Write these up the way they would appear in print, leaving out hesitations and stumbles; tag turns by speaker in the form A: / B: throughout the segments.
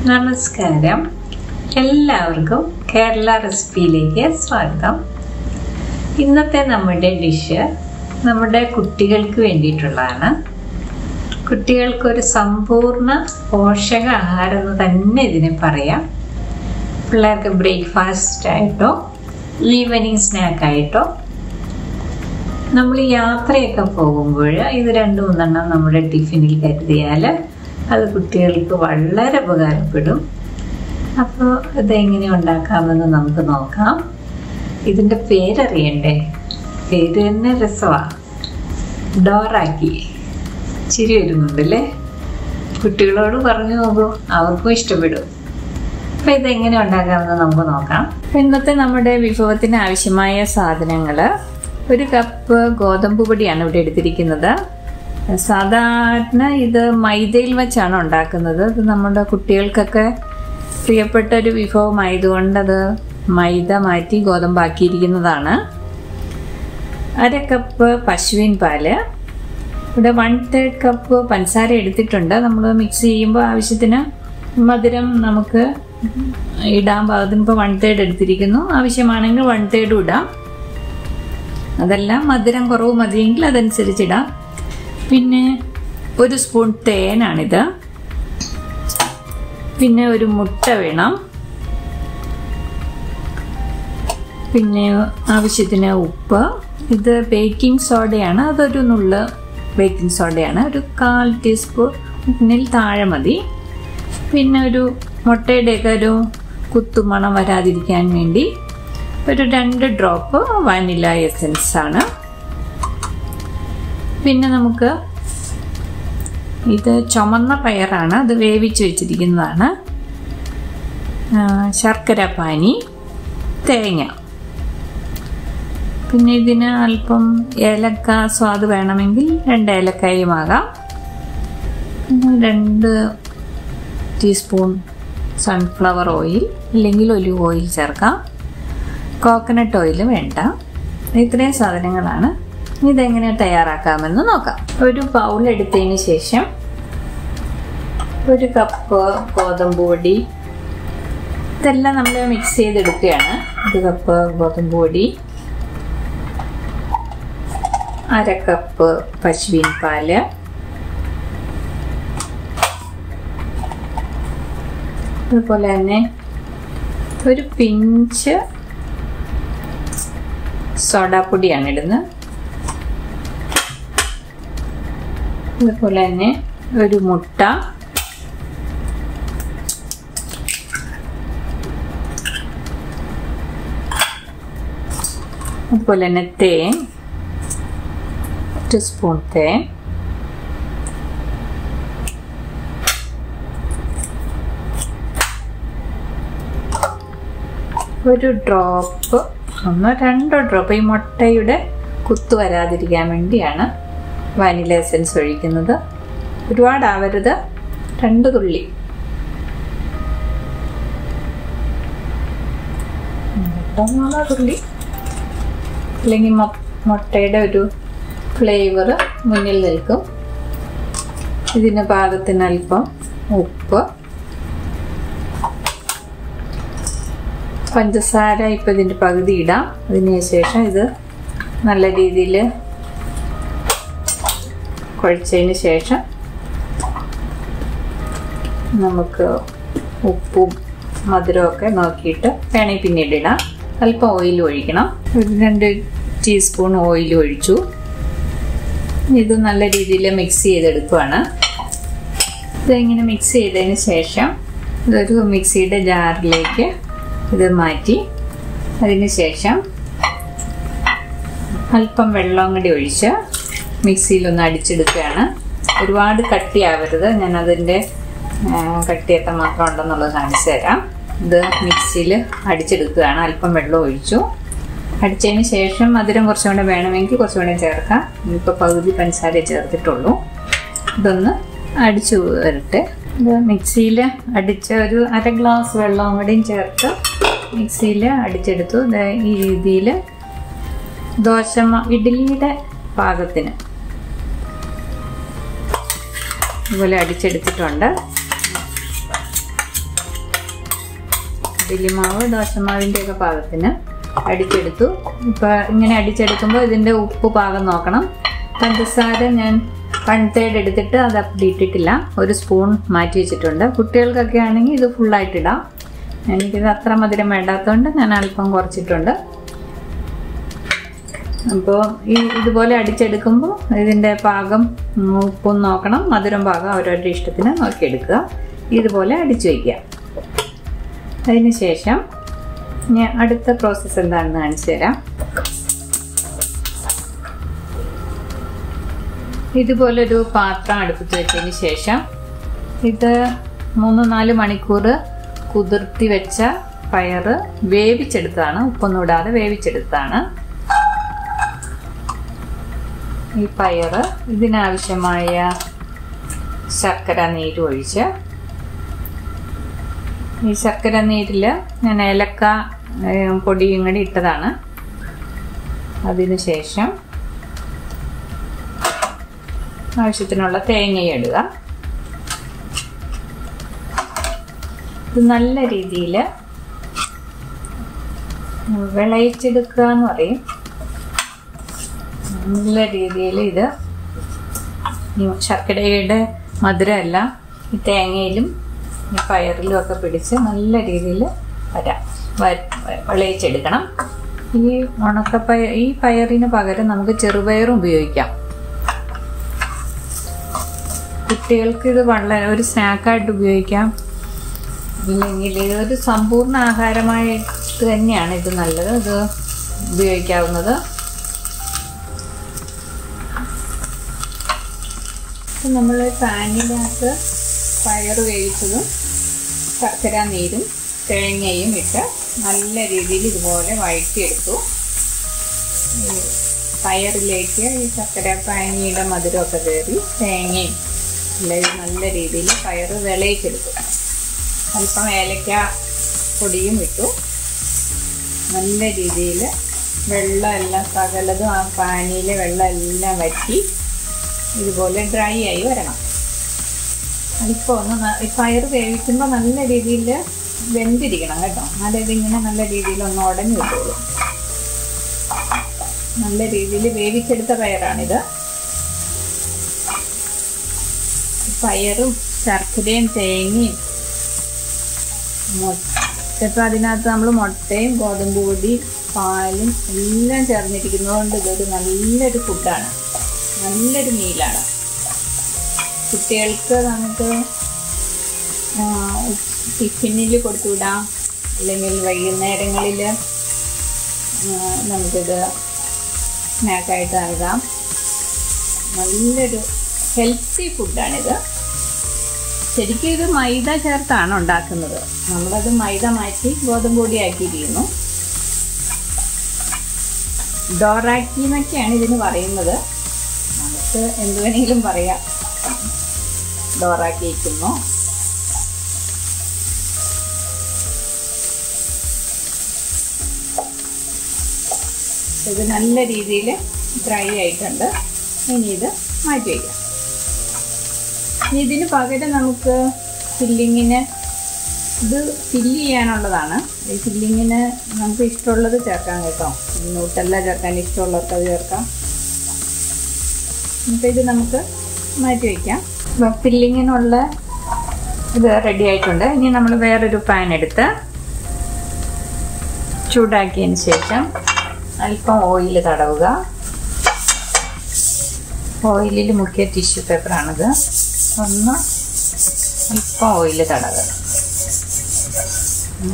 A: നമസ്കാരം, എല്ലാവർക്കും കേരള റെസിപ്പിയിലേക്ക് സ്വാഗതം. ഇന്നത്തെ നമ്മുടെ ഡിഷ് നമ്മുടെ കുട്ടികൾക്ക് വേണ്ടിയിട്ടുള്ളതാണ്. കുട്ടികൾക്കൊരു സമ്പൂർണ്ണ പോഷകാഹാരം എന്ന് തന്നെ ഇതിനെ പറയാം. പിള്ളേർക്ക് ബ്രേക്ക്ഫാസ്റ്റ് ആയിട്ടോ ഈവനിങ് സ്നാക്കായിട്ടോ നമ്മൾ യാത്രയൊക്കെ പോകുമ്പോൾ ഇത് 2-3 നമ്മുടെ ടിഫിനിൽ കരുതിയാൽ അത് കുട്ടികൾക്ക് വളരെ ഉപകാരപ്പെടും. അപ്പോൾ ഇതെങ്ങനെ ഉണ്ടാക്കാമെന്ന് നമുക്ക് നോക്കാം. ഇതിൻ്റെ പേരറിയണ്ടേ? പേര് തന്നെ രസമാണ്, ഡോറാക്കി. ചിരി വരുന്നുണ്ടല്ലേ? കുട്ടികളോട് പറഞ്ഞു നോക്കൂ, അവർക്കും ഇഷ്ടപ്പെടും. അപ്പോൾ ഇതെങ്ങനെ ഉണ്ടാക്കാമെന്ന് നമുക്ക് നോക്കാം. ഇന്നത്തെ നമ്മുടെ വിഭവത്തിന് ആവശ്യമായ സാധനങ്ങൾ: 1 കപ്പ് ഗോതമ്പ് പൊടിയാണ് ഇവിടെ എടുത്തിരിക്കുന്നത്. സാധാരണ ഇത് മൈദയിൽ വെച്ചാണ് ഉണ്ടാക്കുന്നത്. ഇത് നമ്മുടെ കുട്ടികൾക്കൊക്കെ പ്രിയപ്പെട്ട ഒരു വിഭവമായതുകൊണ്ട് അത് മൈദ മാറ്റി ഗോതമ്പാക്കിയിരിക്കുന്നതാണ്. 1/2 കപ്പ് പശുവിൻ പാല്, ഇവിടെ 1/3 കപ്പ് പഞ്ചസാര എടുത്തിട്ടുണ്ട്. നമ്മൾ മിക്സ് ചെയ്യുമ്പോൾ ആവശ്യത്തിന് മധുരം നമുക്ക് ഇടാൻ പാകത്തിന് ഇപ്പോൾ 1/3 എടുത്തിരിക്കുന്നു. ആവശ്യമാണെങ്കിൽ 1/3 ഇടാം. അതല്ല മധുരം കുറവ് മതിയെങ്കിൽ അതനുസരിച്ചിടാം. പിന്നെ 1 സ്പൂൺ തേനാണിത്. പിന്നെ 1 മുട്ട വേണം. പിന്നെ ആവശ്യത്തിന് ഉപ്പ്. ഇത് ബേക്കിംഗ് സോഡയാണ്, അതൊരു നുള്ള് ബേക്കിംഗ് സോഡയാണ്. 1/4 ടീസ്പൂണിൽ താഴെ മതി. പിന്നെ ഒരു മുട്ടയുടെയൊക്കെ ഒരു കുത്തുമണം വരാതിരിക്കാൻ വേണ്ടി 2 ഡ്രോപ്പ് വാനില എസൻസ് ആണ്. പിന്നെ നമുക്ക് ഇത് ചുമന്ന പയറാണ്, അത് വേവിച്ച് വെച്ചിരിക്കുന്നതാണ്. ശർക്കര പാനി, തേങ്ങ. പിന്നെ ഇതിന് അല്പം ഏലക്ക സ്വാദ് വേണമെങ്കിൽ 2 ഏലക്കായും ആകാം. 2 ടീസ്പൂൺ സൺഫ്ലവർ ഓയിൽ അല്ലെങ്കിൽ ഒലിവ് ഓയിൽ ചേർക്കാം. കോക്കനട്ട് ഓയിൽ വേണ്ട. ഇത്രയും സാധനങ്ങളാണ്. ഇതെങ്ങനെ തയ്യാറാക്കാമെന്ന് നോക്കാം. ഒരു ബൗൾ എടുത്തതിന് ശേഷം 1 കപ്പ് ഗോതമ്പ് പൊടി, ഇതെല്ലാം നമ്മൾ മിക്സ് ചെയ്തെടുക്കുകയാണ്. 1 കപ്പ് ഗോതമ്പ് പൊടി, 1/2 കപ്പ് പശുവിൻ പാല്, അതുപോലെ തന്നെ 1 പിഞ്ച് സോഡാപ്പൊടിയാണ് ഇടുന്നത്. അതുപോലെ തന്നെ 1 മുട്ട, അതുപോലെ തന്നെ തേൻ, 1 സ്പൂൺ തേൻ, ഒരു ഡ്രോപ്പ് 1-2 ഡ്രോപ്പ് ഈ മുട്ടയുടെ കുത്തു വരാതിരിക്കാൻ വേണ്ടിയാണ് വാനില എസൻസ് ഒഴിക്കുന്നത്. ഒരുപാടാവരുത്, 2 തുള്ളി. തുള്ളി അല്ലെങ്കിൽ മുട്ടയുടെ ഒരു ഫ്ലേവർ മുന്നിൽ നിൽക്കും. ഇതിന് പാകത്തിന് അല്പം ഉപ്പ്, പഞ്ചസാര ഇപ്പം ഇതിൻ്റെ പകുതി ഇടാം. അതിനുശേഷം ഇത് നല്ല രീതിയിൽ കുഴച്ചതിന് ശേഷം നമുക്ക് ഉപ്പും മധുരമൊക്കെ നോക്കിയിട്ട് വേണമെങ്കിൽ പിന്നീട് ഇടാം. അല്പം ഓയിൽ ഒഴിക്കണം. 2 ടീസ്പൂൺ ഓയിൽ ഒഴിച്ചു. ഇത് നല്ല രീതിയിൽ മിക്സ് ചെയ്തെടുക്കുകയാണ്. ഇതിങ്ങനെ മിക്സ് ചെയ്തതിന് ശേഷം ഇതൊരു മിക്സിയുടെ ജാറിലേക്ക് ഇത് മാറ്റി അതിന് ശേഷം അല്പം വെള്ളം കൂടി ഒഴിച്ച് മിക്സിയിലൊന്ന് അടിച്ചെടുക്കുകയാണ്. ഒരുപാട് കട്ടിയാവരുത്. ഞാൻ അതിൻ്റെ കട്ടിയൊക്കെ മാത്രം ഉണ്ടെന്നുള്ളത് കാണിച്ചു തരാം. ഇത് മിക്സിയിൽ അടിച്ചെടുക്കുകയാണ്. അല്പം വെള്ളം ഒഴിച്ചു. അടിച്ചതിന് ശേഷം മധുരം കുറച്ചുകൂടെ വേണമെങ്കിൽ കുറച്ചുകൂടെ ചേർക്കാം. ഇപ്പോൾ പകുതി പഞ്ചസാര ചേർത്തിട്ടുള്ളൂ. ഇതൊന്ന് അടിച്ചു വരട്ടെ. ഇത് മിക്സിയിൽ അടിച്ച 1/2 ഗ്ലാസ് വെള്ളം കൂടിയും ചേർത്ത് മിക്സിയിൽ അടിച്ചെടുത്തു. ഈ രീതിയിൽ ഇഡ്ഡലിയുടെ പാകത്തിന് ഇതുപോലെ അടിച്ചെടുത്തിട്ടുണ്ട്. ഇഡ്ഡലി മാവ് ദോശമാവിൻ്റെയൊക്കെ പാകത്തിന് അടിച്ചെടുത്തു. ഇപ്പം ഇങ്ങനെ അടിച്ചെടുക്കുമ്പോൾ ഇതിൻ്റെ ഉപ്പ് പാകം നോക്കണം. പഞ്ചസാര ഞാൻ 1/3 എടുത്തിട്ട് അത് അപ്പടി ഇട്ടിട്ടില്ല, 1 സ്പൂൺ മാറ്റി വെച്ചിട്ടുണ്ട്. കുട്ടികൾക്കൊക്കെ ആണെങ്കിൽ ഇത് ഫുള്ളായിട്ടിടാം. എനിക്കിത് അത്ര മധുരം വേണ്ടാത്തതുകൊണ്ട് ഞാൻ അല്പം കുറച്ചിട്ടുണ്ട്. അപ്പോൾ ഇതുപോലെ അടിച്ചെടുക്കുമ്പോൾ ഇതിൻ്റെ പാകം ഉപ്പും നോക്കണം, മധുരം പാകം അവരവരുടെ ഇഷ്ടത്തിന് നോക്കിയെടുക്കുക. ഇതുപോലെ അടിച്ചു വയ്ക്കുക. അതിന് ശേഷം ഞാൻ അടുത്ത പ്രോസസ്സ് എന്താണെന്ന് കാണിച്ചു തരാം. ഇതുപോലൊരു പാത്രം അടുപ്പത്ത് വെച്ചതിന് ശേഷം ഇത് 3-4 മണിക്കൂർ കുതിർത്തി വെച്ച പയറ് വേവിച്ചെടുത്തതാണ്, ഉപ്പൊന്നും ഇടാതെ വേവിച്ചെടുത്തതാണ്. ഈ പയറ് ഇതിനാവശ്യമായ ശർക്കര നീര് ഒഴിച്ച്, ഈ ശർക്കര നീരിൽ ഞാൻ ഏലക്ക പൊടിയും കൂടി ഇട്ടതാണ്. അതിനുശേഷം ആവശ്യത്തിനുള്ള തേങ്ങയും ഇടുക. ഇത് നല്ല രീതിയിൽ വിളയിച്ചെടുക്കുക എന്ന് പറയും. നല്ല രീതിയിൽ ഇത് ശർക്കരയുടെ മധുരമല്ല ഈ തേങ്ങയിലും ഈ പയറിലും ഒക്കെ പിടിച്ച് നല്ല രീതിയിൽ വിളയിച്ചെടുക്കണം. ഈ പയറിന് പകരം നമുക്ക് ചെറുപയറും ഉപയോഗിക്കാം. കുട്ടികൾക്ക് ഇത് വളരെ ഒരു സ്നാക്കായിട്ട് ഉപയോഗിക്കാം. ഇല്ലെങ്കിൽ ഇതൊരു സമ്പൂർണ്ണ ആഹാരമായിട്ട് തന്നെയാണ് ഇത് നല്ലത്, ഇത് ഉപയോഗിക്കാവുന്നത്. നമ്മൾ പാനിനകത്ത് പയർ വേവിച്ചതും ശർക്കര നീരും തേങ്ങയും ഇട്ട് നല്ല രീതിയിൽ ഇതുപോലെ വഴറ്റിയെടുത്തു. പയറിലേക്ക് ഈ ശർക്കര പാനിയുടെ മധുരമൊക്കെ കയറി തേങ്ങയും എല്ലാം നല്ല രീതിയിൽ പയർ വിളയിച്ചെടുത്തു. അല്പം ഏലക്ക പൊടിയും ഇട്ടു. നല്ല രീതിയിൽ വെള്ളമെല്ലാം സകലതും ആ പാനിയിലെ വെള്ളമെല്ലാം വറ്റി ഇതുപോലെ ഡ്രൈ ആയി വരണം. അതിപ്പോൾ ഒന്ന് ഈ പയർ വേവിക്കുമ്പോൾ നല്ല രീതിയിൽ വെന്തിരിക്കണം കേട്ടോ, എന്നാലേ ഇതിങ്ങനെ നല്ല രീതിയിൽ ഒന്ന് ഉടഞ്ഞു കിട്ടുള്ളൂ. നല്ല രീതിയിൽ വേവിച്ചെടുത്ത പയറാണിത്. പയറും ശർക്കരയും തേങ്ങയും ഇപ്പം അതിനകത്ത് നമ്മൾ മുട്ടയും ഗോതമ്പ് പൊടി പാലും എല്ലാം ചേർന്നിരിക്കുന്നതുകൊണ്ട് ഇതൊരു നല്ലൊരു ഫുഡാണ്, നല്ലൊരു മീലാണ്. കുട്ടികൾക്ക് നമുക്ക് ടിഫിനിൽ കൊടുത്തുവിടാം, അല്ലെങ്കിൽ വൈകുന്നേരങ്ങളിൽ നമുക്കിത് സ്നാക്കായിട്ട് നൽകാം. നല്ലൊരു ഹെൽത്തി ഫുഡാണിത്. ശരിക്കും ഇത് മൈദ ചേർത്താണ് ഉണ്ടാക്കുന്നത്. നമ്മളത് മൈദ മാറ്റി ഗോതമ്പ് പൊടിയാക്കിയിരിക്കുന്നു. ഡോറാക്കി എന്നൊക്കെയാണ് ഇതിന് പറയുന്നത്. നമുക്ക് എന്ത് വേണമെങ്കിലും പറയാം. ഡോറാക്കി വയ്ക്കുന്നു. ഇത് നല്ല രീതിയിൽ ഡ്രൈ ആയിട്ടുണ്ട്. ഇനി ഇത് മാറ്റി വയ്ക്കാം. ഇനി ഇതിന് പകരം നമുക്ക് ഫില്ലിങ്ങിന് ഇത് ഫില്ല് ചെയ്യാനുള്ളതാണ്. ഈ ഫില്ലിങ്ങിന് നമുക്ക് ഇഷ്ടമുള്ളത് ചേർക്കാം കേട്ടോ. ന്യൂട്ടെല്ല ചേർക്കാൻ ഇഷ്ടമുള്ളവർക്ക് അത് ചേർക്കാം. അപ്പോൾ ഇത് നമുക്ക് മാറ്റി വയ്ക്കാം. ഫില്ലിങ്ങിനുള്ള ഇത് റെഡി ആയിട്ടുണ്ട്. ഇനി നമ്മൾ വേറൊരു പാൻ എടുത്ത് ചൂടാക്കിയതിന് ശേഷം അല്പം ഓയിൽ തടവുക. ഓയിലിൽ മുക്കിയ ടിഷ്യൂ പേപ്പറാണിത്. ഒന്ന് അല്പം ഓയിൽ തടവുക.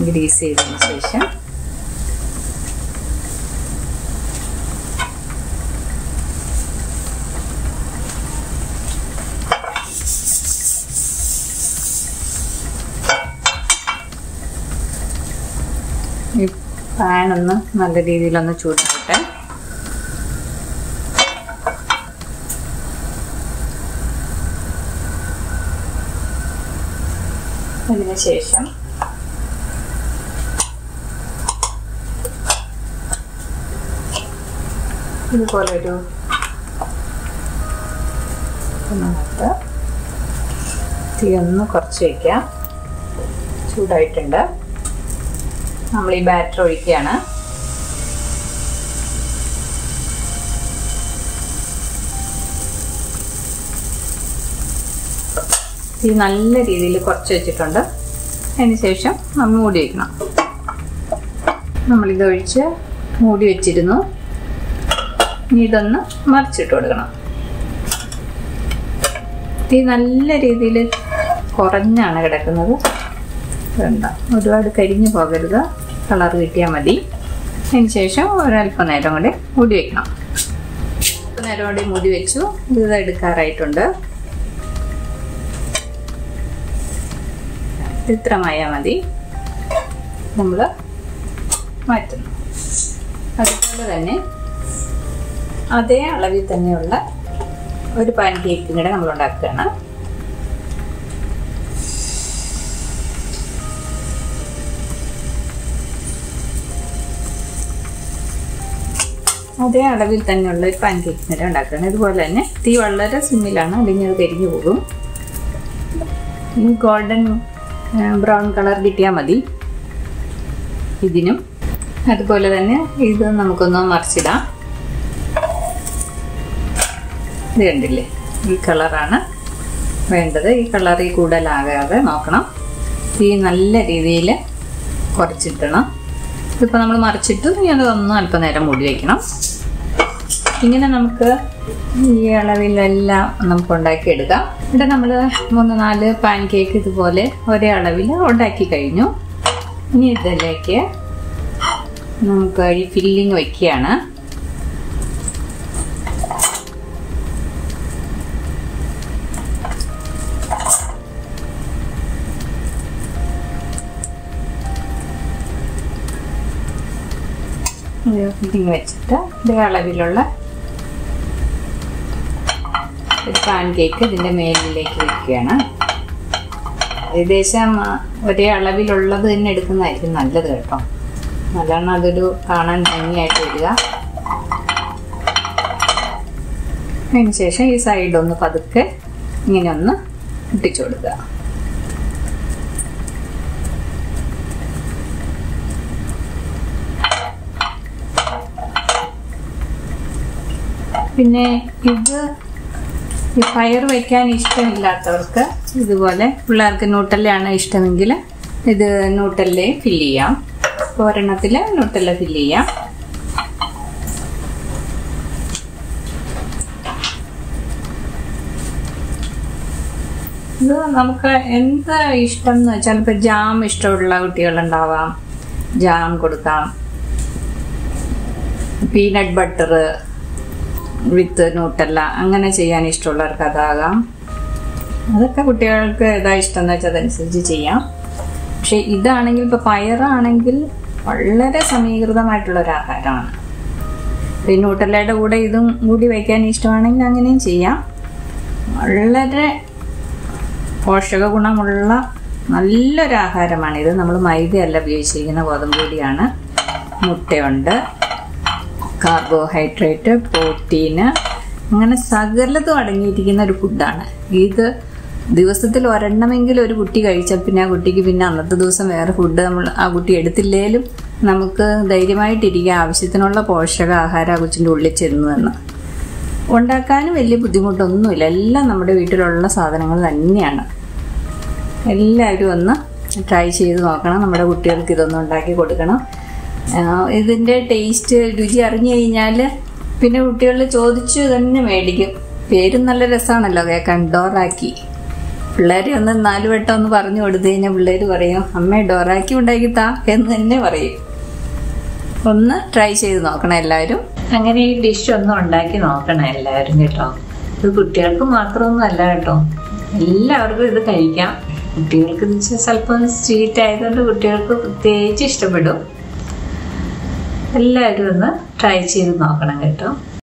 A: ഗ്രീസ് ചെയ്തതിന് ശേഷം ഈ പാനൊന്ന് നല്ല രീതിയിലൊന്ന് ചൂടാകട്ടെ. അതിന് ശേഷം ഇതുപോലൊരു നമുക്ക് തീ ഒന്ന് കുറച്ച് വയ്ക്കാം. ചൂടായിട്ടുണ്ട്. നമ്മൾ ഈ ബാറ്റർ ഒഴിക്കുകയാണ്. ഈ നല്ല രീതിയിൽ കുറച്ച് വെച്ചിട്ടുണ്ട്. അതിന് ശേഷം നമ്മൾ മൂടി വയ്ക്കണം. നമ്മളിത് ഒഴിച്ച് മൂടി വെച്ചിരുന്നു. ഇനി ഇതൊന്ന് മറിച്ചിട്ട് കൊടുക്കണം. തീ നല്ല രീതിയിൽ കുറഞ്ഞാണ് കിടക്കുന്നത്. വേണ്ട, ഒരുപാട് കരിഞ്ഞു പോകരുത്. കളർ കിട്ടിയാൽ മതി. അതിന് ശേഷം ഒരല്പം നേരം കൂടി മൂടി വയ്ക്കണം. നേരം കൂടി മൂടി വെച്ചു. ഇത് എടുക്കാറായിട്ടുണ്ട്. ഇത്രമായാൽ മതി. നമ്മൾ മാറ്റുന്നു. അതുപോലെ തന്നെ അതേ അളവിൽ തന്നെയുള്ള ഒരു പാൻകേക്കും കൂടെ നമ്മൾ ഉണ്ടാക്കുകയാണ്. അതേ അളവിൽ തന്നെയുള്ള ഒരു പാൻകേക്കും കൂടെ ഉണ്ടാക്കുകയാണ്. ഇതുപോലെ തന്നെ തീ വളരെ സിമ്മിലാണ്, അല്ലെങ്കിൽ അത് കരിഞ്ഞു പോകും. ഈ ഗോൾഡൻ ബ്രൗൺ കളർ കിട്ടിയാൽ മതി ഇതിനും. അതുപോലെ തന്നെ ഇത് നമുക്കൊന്ന് മറിച്ചിടാം. ഇത് കണ്ടില്ലേ, ഈ കളറാണ് വേണ്ടത്. ഈ കളറിൽ കൂടുതലാകാതെ നോക്കണം. തീ നല്ല രീതിയിൽ കുറച്ചിട്ടണം. ഇതിപ്പോൾ നമ്മൾ മറിച്ചിട്ട് ഇനി അതൊന്ന് അല്പം നേരം മൂടി വയ്ക്കണം. ഇങ്ങനെ നമുക്ക് ഈ അളവിലെല്ലാം നമുക്ക് ഉണ്ടാക്കിയെടുക്കാം. ഇവിടെ നമ്മൾ 3-4 പാൻകേക്ക് ഇതുപോലെ ഒരേ അളവിൽ ഉണ്ടാക്കി കഴിഞ്ഞു. ഇനി ഇതിലേക്ക് നമുക്ക് ഈ ഫില്ലിങ് വയ്ക്കുകയാണ്. ഫില്ലിങ് വെച്ചിട്ട് ഇതേ അളവിലുള്ള ഒരു പാൻകേക്ക് ഇതിൻ്റെ മേലിലേക്ക് വയ്ക്കുകയാണ്. ഏകദേശം ഒരേ അളവിലുള്ളത് തന്നെ എടുക്കുന്നതായിരിക്കും നല്ലത് കേട്ടോ. നല്ലോണം അതൊരു കാണാൻ ഭംഗിയായിട്ട് വരിക. അതിന് ശേഷം ഈ സൈഡൊന്ന് പതുക്കെ ഇങ്ങനെ ഒന്ന് ഇട്ടിച്ചു കൊടുക്കുക. പിന്നെ ഇത് ഈ പയർ വയ്ക്കാൻ ഇഷ്ടമില്ലാത്തവർക്ക് ഇതുപോലെ, പിള്ളേർക്ക് ന്യൂട്ടല്ലയാണ് ഇഷ്ടമെങ്കിൽ ഇത് ന്യൂട്ടല്ലേ ഫില്ല് ചെയ്യാം. ഒരെണ്ണത്തിൽ ന്യൂട്ടല്ല ഫില്ല് ചെയ്യാം. ഇത് നമുക്ക് എന്താ ഇഷ്ടം എന്ന് വെച്ചാൽ, ഇപ്പോൾ ജാം ഇഷ്ടമുള്ള കുട്ടികളുണ്ടാവാം, ജാം കൊടുക്കാം. പീനട്ട് ബട്ടർ വിത്ത് ന്യൂട്ടല്ല അങ്ങനെ ചെയ്യാൻ ഇഷ്ടമുള്ളവർക്ക് അതാകാം. അതൊക്കെ കുട്ടികൾക്ക് ഏതാ ഇഷ്ടം എന്ന് വെച്ചാൽ അതനുസരിച്ച് ചെയ്യാം. പക്ഷെ ഇതാണെങ്കിൽ, ഇപ്പോൾ പയറാണെങ്കിൽ വളരെ സമീകൃതമായിട്ടുള്ളൊരു ആഹാരമാണ്. ഈ ന്യൂട്ടല്ലയുടെ കൂടെ ഇതും കൂടി വയ്ക്കാൻ ഇഷ്ടമാണെങ്കിൽ അങ്ങനെയും ചെയ്യാം. വളരെ പോഷക ഗുണമുള്ള നല്ലൊരു ആഹാരമാണിത്. നമ്മൾ മൈദയല്ല ഉപയോഗിച്ചിരിക്കുന്ന, ഗോതമ്പ് പൊടിയാണ്. മുട്ടയുണ്ട്, കാർബോഹൈഡ്രേറ്റ്, പ്രോട്ടീന്, അങ്ങനെ സകലതും അടങ്ങിയിരിക്കുന്ന ഒരു ഫുഡാണ് ഇത്. ദിവസത്തിൽ ഒരെണ്ണമെങ്കിലും ഒരു കുട്ടി കഴിച്ചാൽ പിന്നെ ആ കുട്ടിക്ക് പിന്നെ അന്നത്തെ ദിവസം വേറെ ഫുഡ് നമ്മൾ ആ കുട്ടി എടുത്തില്ലേലും നമുക്ക് ധൈര്യമായിട്ടിരിക്കുക, ആവശ്യത്തിനുള്ള പോഷകാഹാരം ആ കൊച്ചിൻ്റെ ഉള്ളിൽ ചെന്നുവെന്ന്. ഉണ്ടാക്കാനും വലിയ ബുദ്ധിമുട്ടൊന്നുമില്ല. എല്ലാം നമ്മുടെ വീട്ടിലുള്ള സാധനങ്ങൾ തന്നെയാണ്. എല്ലാവരും ഒന്ന് ട്രൈ ചെയ്ത് നോക്കണം. നമ്മുടെ കുട്ടികൾക്ക് ഇതൊന്നും ഉണ്ടാക്കി കൊടുക്കണം. ഇതിൻ്റെ ടേസ്റ്റ്, രുചി അറിഞ്ഞു കഴിഞ്ഞാൽ പിന്നെ കുട്ടികൾ ചോദിച്ചു തന്നെ മേടിക്കും. പേരും നല്ല രസമാണല്ലോ കേൾക്കാൻ, ഡോറാക്കി. പിള്ളേർ ഒന്ന് 4 വട്ടം ഒന്ന് പറഞ്ഞു കൊടുത്തു കഴിഞ്ഞാൽ പിള്ളേർ പറയും, അമ്മേ ഡോറാക്കി ഉണ്ടാക്കിത്താ എന്ന് തന്നെ പറയും. ഒന്ന് ട്രൈ ചെയ്ത് നോക്കണം എല്ലാവരും. അങ്ങനെ ഈ ഡിഷ് ഒന്ന് ഉണ്ടാക്കി നോക്കണം എല്ലാവരും കേട്ടോ. ഇത് കുട്ടികൾക്ക് മാത്രമൊന്നും അല്ല കേട്ടോ, എല്ലാവർക്കും ഇത് കഴിക്കാം. കുട്ടികൾക്ക് ഇത് സ്വല്പം സ്വീറ്റ് ആയതുകൊണ്ട് കുട്ടികൾക്ക് പ്രത്യേകിച്ച് ഇഷ്ടപ്പെടും. എല്ലാവരും ഒന്ന് ട്രൈ ചെയ്ത് നോക്കണം കേട്ടോ.